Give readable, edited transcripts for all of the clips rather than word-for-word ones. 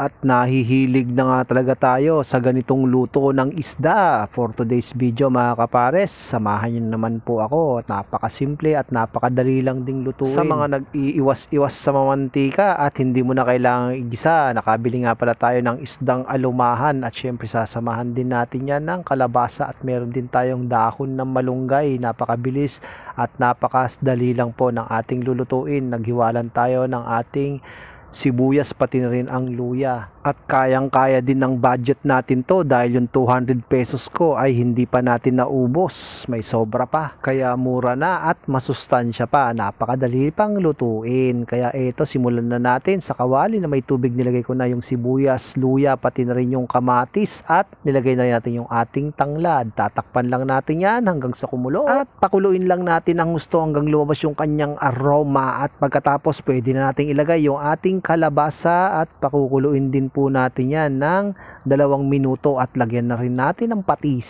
At nahihilig na nga talaga tayo sa ganitong luto ng isda. For today's video mga kapares, samahan niyo naman po ako. Napakasimple at napakadali lang ding lutuin. Sa mga nag-iiwas-iwas sa mamantika at hindi mo na kailangang igisa, nakabili nga pala tayo ng isdang alumahan. At syempre sasamahan din natin yan ng kalabasa at meron din tayong dahon ng malunggay. Napakabilis at napakadali lang po ng ating lulutuin. Naghiwalan tayo ng ating sibuyas pati na rin ang luya. At kayang-kaya din ng budget natin to dahil yung 200 pesos ko ay hindi pa natin naubos. May sobra pa. Kaya mura na at masustansya pa. Napakadali pang lutuin. Kaya eto, simulan na natin sa kawali na may tubig. Nilagay ko na yung sibuyas, luya, pati na rin yung kamatis at nilagay na rin natin yung ating tanglad. Tatakpan lang natin yan hanggang sa kumulo at pakuluin lang natin ang gusto hanggang lumabas yung kanyang aroma. At pagkatapos pwede na nating ilagay yung ating kalabasa at pakukuluin din po natin yan ng 2 minuto at lagyan na rin natin ng patis.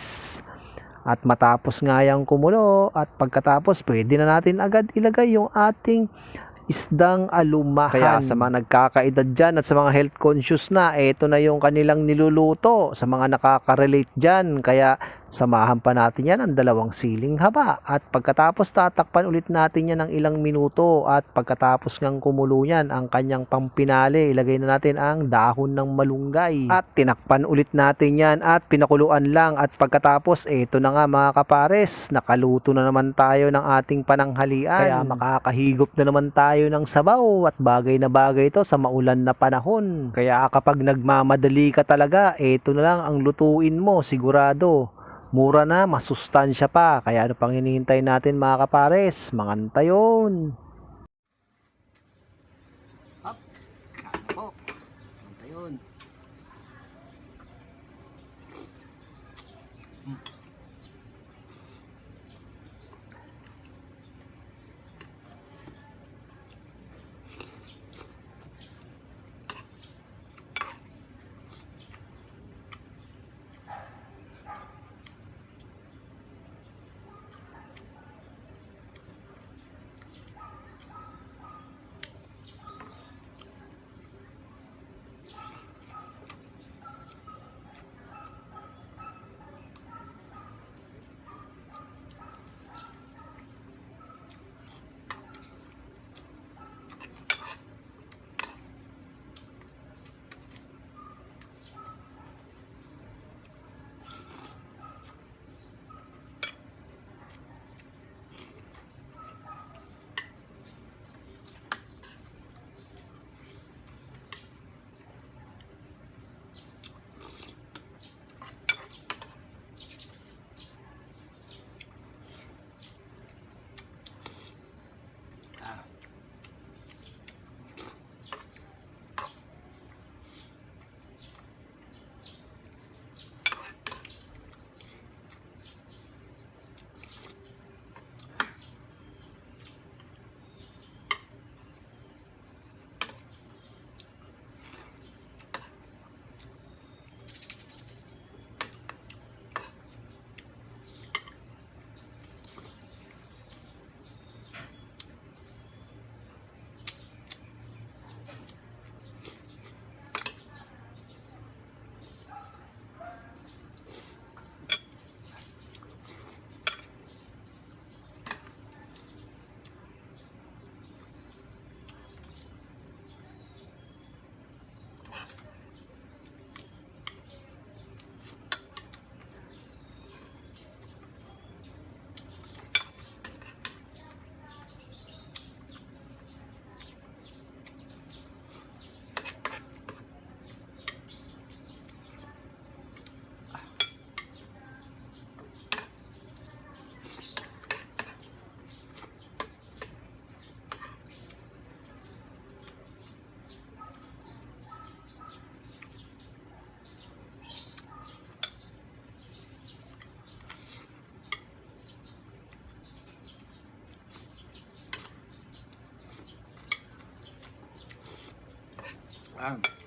At matapos nga yung kumulo at pagkatapos pwede na natin agad ilagay yung ating isdang alumahan. Kaya sa mga nagkakaedad dyan at sa mga health conscious na, ito na yung kanilang niluluto. Sa mga nakaka-relate dyan, kaya samahan pa natin yan ang 2 siling haba. At pagkatapos tatakpan ulit natin yan ng ilang minuto. At pagkatapos ngang kumulo yan, ang kanyang pampinali, ilagay na natin ang dahon ng malunggay. At tinakpan ulit natin yan at pinakuluan lang. At pagkatapos, ito na nga mga kapares, nakaluto na naman tayo ng ating pananghalian. Kaya makakahigop na naman tayo ng sabaw at bagay na bagay ito sa maulan na panahon. Kaya kapag nagmamadali ka talaga, ito na lang ang lutuin mo, sigurado. Mura na, masustansya pa. Kaya ano pang hinihintay natin mga kapares? Manganta yun. Up. Ako. Manganta yun. Wow.